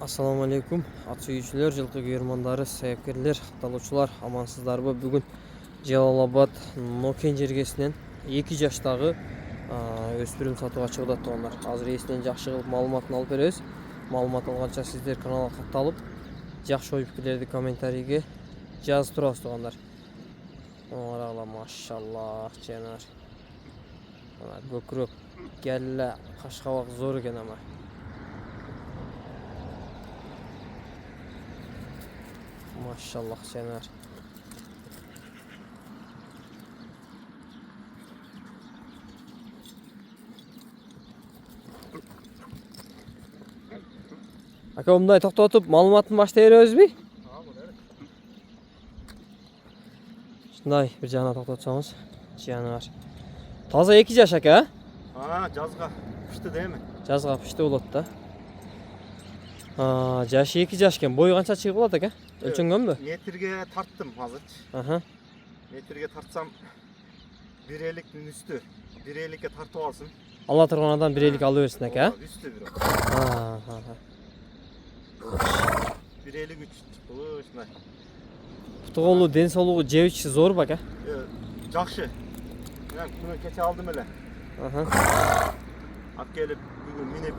Assalamu alaikum. At suyucular, жылқы көрермандары, саяпкерлер, талаушылар, амансыздарбы? Бүгін Жалалабад Нокен жергесінен 2 жаштағы өспірім сатуға шығып жатқандар. Азыр есінен жақсы қылып малыматын алып береміз. Малымат алғанша сіздер каналға қатталып, жақсы ой пікірлерді комментарийге жазып тұрасыз туғандар. Оңарағыла, машаллах, жанар. Көкірек, кәлі, қашқабақ зор екен ама. Maşallah Şener. Aka bunday to'xtatib ma'lumotni boshlayveramiz mi? Shunday bir jana to'xtatsangiz, janavar. Toza 2 yosh aka. Ha, жазға pishdi deymi? Жазға pishdi bo'ladi da. Yaşı 2 yosh ekan. Bo'yi qancha chiqib bo'ladi aka? Ölçüngenmi? Metrге tarttım hazır. Aha. Metrге tartsam 1.50'nin üstü. 1.50'ye tartıp alsın. Allah turganadan 1.50 alıversin aka. Üstü bir o. Ha. 1.53 çıktı şunday. Putuğolu densoluğu cevişi zor bak ha. Жақшы. Ben bunu keçe aldım öyle. Aha. At gelip bugün minip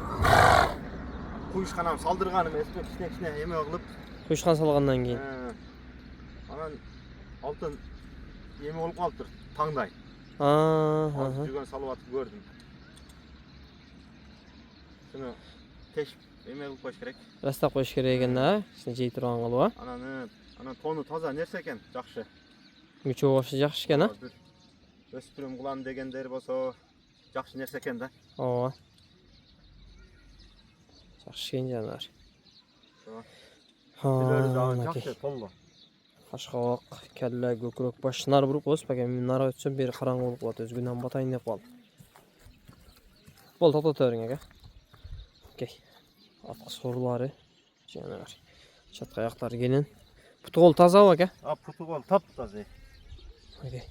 kuyuşkanam saldırganım esmek içine yemek alıp. Kuşkan salgandan keyin. Anan altın yemek olup kaldır tаңдай. Жүрген салып атып көрдім. Şunu teşip yemek olup koş gerek. Rasta qo'yish kerak ekan da, ishni jey turgan qilib ha. Anan tonu toza nerse ekan, жақшы. Müçü boshi yaxshi ekan ha. Өспірім қылам дегендер болса, жақшы нәрсе екен да. Ооба. Жақшы екен жанар. Жақсы толы. Қашқабақ, кәллә, көкірек баш нар бұрып қос, бәке мен нара өтсем бері қараңғы болып қалады, өзгінен батайын деп қалды. Бол тоқтата берің еке. Окей. Атқы сорлары жанар. Шатқа аяқтары келін. Пұтығол таза ба еке? Пұтығол тап-таза. Окей.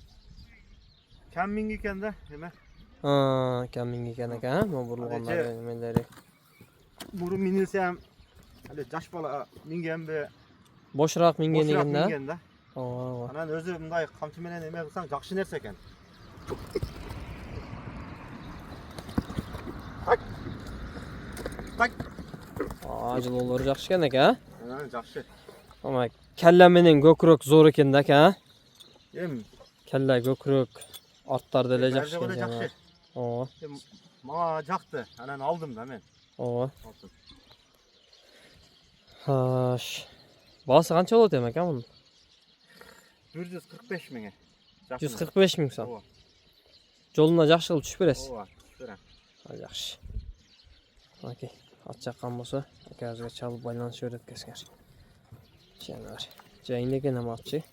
Кәмминг екен да, еме? Кәмминг екен екен, ма бұрылғандары немелері. Бұрын минілсем, жаш бала минген бе? Бошырақ минген деген да? Бошырақ минген да. Ооба. Анан өзі мындай қамшыменен еме қылсаң, жақшы нәрсе екен. Так. Жылолары жақшы екен екен, жақшы. Ama kelle menen көкірек зор екен да екен. Ем. Kelle көкірек аттарды эле жақшы екен. Жақшы. Ооба. Мага жақты. Анан алдым да мен. Ооба. Басы қанша болады эми екен мунун? 145 миңе. 145 миң сом. Жолуна жақшы кылып түшүп бересиз. Ооба, түшүп берем. Жақшы. Окей. Ат жаккан болсо, акабызга чалып байланышып берет экенсиңер. Жанар. Жайын экен ама атчы.